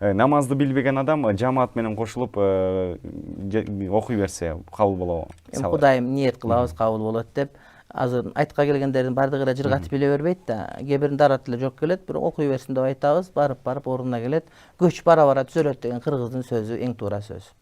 Намазды билбеген адам жамаат менен кошулуп окуй берсе кабыл болобу? Кудайым ниет кылабыз кабыл болот деп. Азыр айтка келгендердин бардыгы эле жыргатып биле бербейт да. Кээ биринде арат тили жок келет, бирок окуй берсин деп айтабыз, барып ордуна келет. Көч бара түзөлөт деген кыргыздын сөзү эң туура сөз.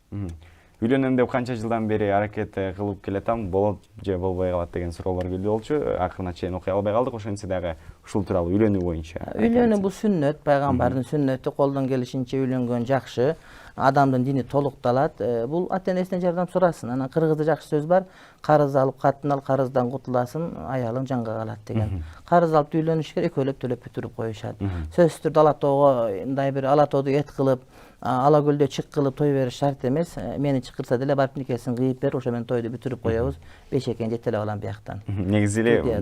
Үйлөнөм деп канча жылдан бери аракет кылып келатам, болот же болбой калат деген суроолор келип болчу. Акырына чейин окуй албай калдык, ошентсе дагы ушул тууралуу үйлөнүү боюнча. Үйлөнүү бул сүннөт, пайгамбардын сүннөтү, колдон келишинче үйлөнгөн жакшы. Адамдын дини толукталат. Бул ата-энесинен жардам сурасын. Анан кыргызда жакшы сөз бар. Карыз алып катын ал, карыздан кутуласың, аялың жанга калат деген. Карыз алып үйлөнүш керек, экөөлөп төлөп бүтүрүп коюшат. Сөзсүз түрдө Алатоого мындай бир Алатоодо эт кылып, ала көлдө чык кылып той бериш шарт эмес. Мени чакырса деле барып никесин кыйып бер, ошо менен тойду бүтүрүп коебуз. Бешекени жете эле алам бияктан. Негизи эле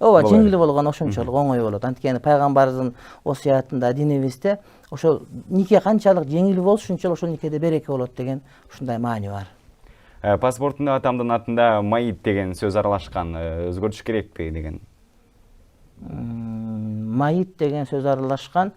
ооба, жеңил болгон ошончолук оңой болот. Анткени пайгамбардын осуятында, динибизде ошол нике канчалык жеңил болсо, ошончолук ошол никеде береке болот деген ушундай маани бар. Паспортунда атамдын атында майит деген сөз аралашкан, өзгөртүш керекпи деген? Майит деген сөз аралашкан.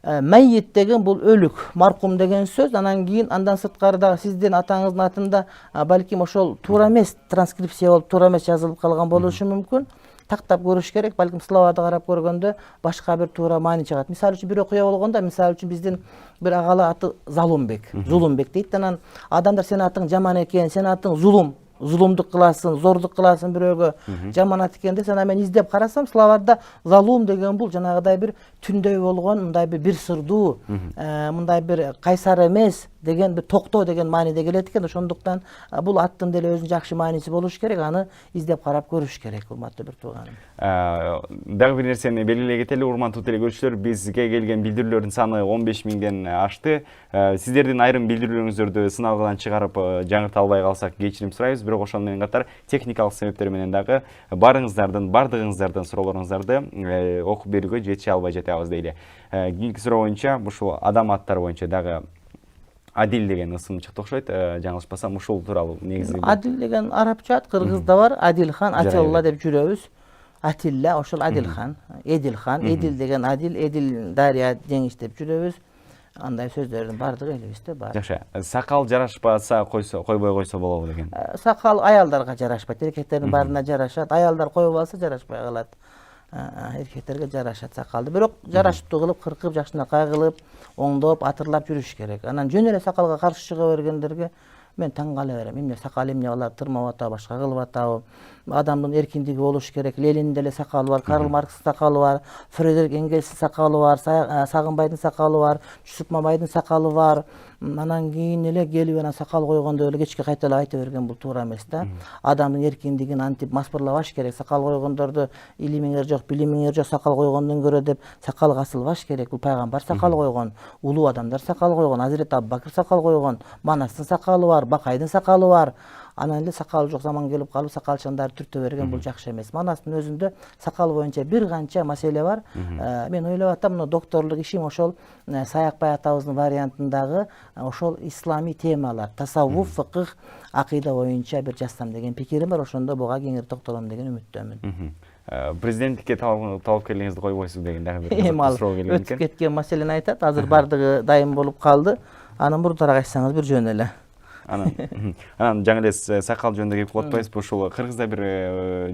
Майит деген бул өлүк, маркум деген сөз. Анан кийин андан сырткары сиздин атаңыздын атында балким ошол туура эмес транскрипция болуп, туура эмес жазылып калган болушу мүмкүн. Тактап көрүш керек, балким словарды карап көргөндө башка бир туура маани чыгат. Мисалы үчүн бир окуя болгондо, мисалы үчүн биздин бир агалы аты Зулумбек дейт. Анан адамдар сенин атың жаман экен, сенин атың зулумдук кыласың, зордук кыласың бирөөгө, жаман ат экен деп, анан мен издеп карасам, словарда залум деген бул жанагыдай бир түндөй болгон, мындай бир сырдуу, мындай бир кайсар эмес деген, бир токтоо деген мааниде келет экен. Ошондуктан бул аттын деле өзүнүн жакшы мааниси болуш керек, аны издеп карап көрүш керек, урматтуу бир тууганым. Дагы бир нерсени белгилей кетели, урматтуу телекөрүүчүлөр, бизге келген билдирүүлөрдүн саны 15 миңден ашты. Сиздердин айрым билдирүүлөрүңүздөрдү сыналгыдан чыгарып жаңырта албай калсак кечирим сурайбыз, бирок ошону менен катар техникалык себептер менен дагы бардыгыңыздардын суроолоруңуздарды окуп берүүгө жете албай жатабыз дейли. Кийинки суроо боюнча, ушул адам аттары боюнча дагы Адил деген ысым чыкты окшойт, жаңылышпасам, ушул тууралуу негизи. Адил деген арабча ат, кыргызда бар. Адилхан, Атилла деп жүрөбүз. Атилла, ошол Адилхан, Эдилхан, Эдил деген Адил, Эдил дария жеңиш деп жүрөбүз. Андай сөздөрдүн бардыгы элибизде бар. Жакшы. Сакал жарашпаса койбой койсо болобу деген. Сакал аялдарга жарашпайт, эркектердин баарына жарашат. Аялдар коюп алса жарашпай калат. Эркектерге жарашат сакалды. Бирок жарашыптуу кылып, кыркып, жакшынакай кылып, оңдоп, атырлап жүрүш керек. Анан жөн эле сакалга каршы чыга бергендерге мен таң кала берем. Эмне сакал, эмне алар тырмап атабы, башка кылып атабы? Адамдын эркиндиги болуш керек. Ленинде эле сакалы бар, Карл Маркстын сакалы бар, Фредерик Энгельстин сакалы бар, Сагынбайдын сакалы бар, Жусуп Мамайдын сакалы бар. Анан кийин эле келип анан сакал койгондо эле кечке кайта эле айта берген бул туура эмес да. Адамдын эркиндигин антип маспырлабаш керек. Сакал койгондорду илимиңер жок, билимиңер жок, сакал койгондон көрө деп сакалга асылбаш керек. Бул пайгамбар сакал койгон, улуу адамдар сакал койгон, Азирет Абубакыр сакал койгон, Манастын сакалы бар, Бакайдын сакалы бар. Анан эле сакалы жок заман келип калып сакалчандарды түртө берген бул жакшы эмес. Манастын өзүндө сакал боюнча бир канча маселе бар. Мен ойлоп атам, мына докторлук ишим ошол Саякбай атабыздын вариантындагы ошол ислами темалар, тасаввуф, фыкых, акыйда боюнча бир жазсам деген пикирим бар. Ошондо буга кеңири токтолом деген үмүттөмүн. Президенттикке талапкерлигиңизди койбойсуз деген дагы бир суроо келген экен. Өтүп кеткен маселени айтат. Азыр бардыгы дайым болуп калды. Анын мурдараак айтсаңыз бир жөн эле. Анан жаңы эле сакал жөнүндө кеп отпайсызбы, ушул Кыргызда бир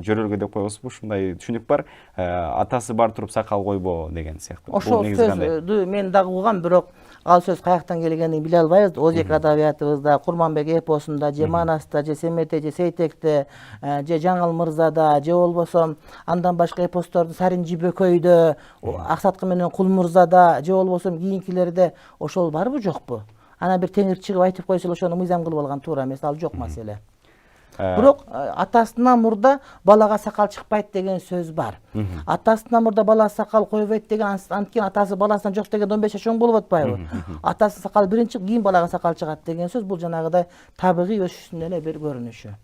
жөрөлгө деп коебузбу, ушундай түшүнүк бар. Атасы бар туруп сакал койбо деген сыяктуу. Ошол сөздү мен дагы угам, бирок ал сөз каяктан келгенин биле албайбыз. Озек адабиятыбызда, Курманбек эпосунда, же Манаста, же Семете, же Сейтекте, же Жаңыл Мырзада, же болбосо андан башка эпостордун Саринжи Бөкөйдө, Аксаткы менен Кул Мырзада, же болбосо кийинкилерде ошол барбы жокпу? Ана бир теңир чыгып айтып койсо ошону мыйзам кылып алган туура эмес, ал жок маселе. Бирок атасынан мурда балага сакал чыкпайт деген сөз бар. Атасынан мурда бала сакал койбойт деген, анткени атасы баласынан жок дегенде 15 жаш чоң болуп атпайбы? Атасы сакал биринчи, кийин балага сакал чыгат деген сөз, бул жанагыдай табигый өсүшүнүн эле бир көрүнүшү.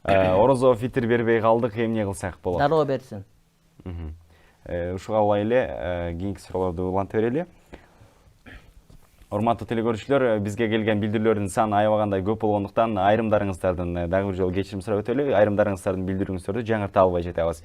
Орозо фитир бербей калдык, эмне кылсак болот? Дароо берсин. Ушуга алай эле кийинки суроолорду уланта берели. Урматтуу телекөрүүчүлөр, бизге келген билдирүүлөрдүн саны аябагандай көп болгондуктан айрымдарыңыздардын дагы бир жолу кечирим сурап өтөлү. Айрымдарыңыздардын билдирүүңүздөрдү жаңырта албай жатабыз.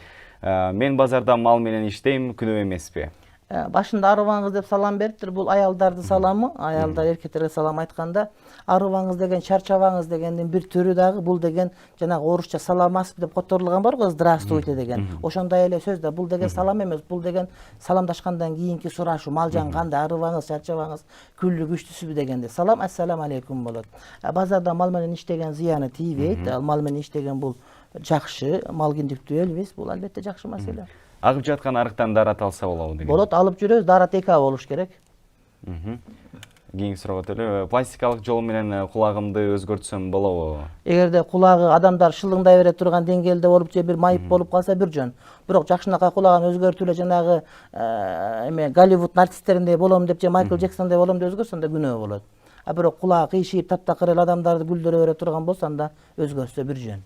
Мен базарда мал менен иштейм, күнөө эмеспи? Башында арыбаңыз деп салам бериптир. Бул аялдардын саламы. Аялдар эркектерге салам айтканда, арыбаңыз деген чарчабаңыз дегендин бир түрү дагы. Бул деген жанагы орусча саламасыз деп которулган бар го, здравствуйте деген. Ошондой эле сөз да. Бул деген салам эмес, бул деген саламдашкандан кийинки сурашуу. Малжан кандай, арыбаңыз, чарчабаңыз, күллү күчтүсүзбү дегенде. Салам, ассаламу алейкум болот. Базарда мал менен иштеген зыяны тийбейт. Мал менен иштеген бул жакшы, мал киндиктүү элбиз. Бул албетте жакшы маселе. Агып жаткан арыктан дарат алса болобу деген. Болот, алып жүрөбүз. Дарат 2 болуш керек. Кийинки суроого өтөлү. Пластикалык жол менен кулагымды өзгөртсөм болобу? Эгерде кулагы адамдар шылыңдай бере турган деңгээлде болуп же бир майып болуп калса бир жөн. Бирок жакшынакай кулагын өзгөртүп эле жанагы Голливуд артисттериндей болом деп же Майкл Джексондой болом деп өзгөрсөң да күнөө болот. Бирок кулагы кыйшыйып таптакыр эле адамдарды күлдүрө бере турган болсо анда өзгөрсө бир жөн.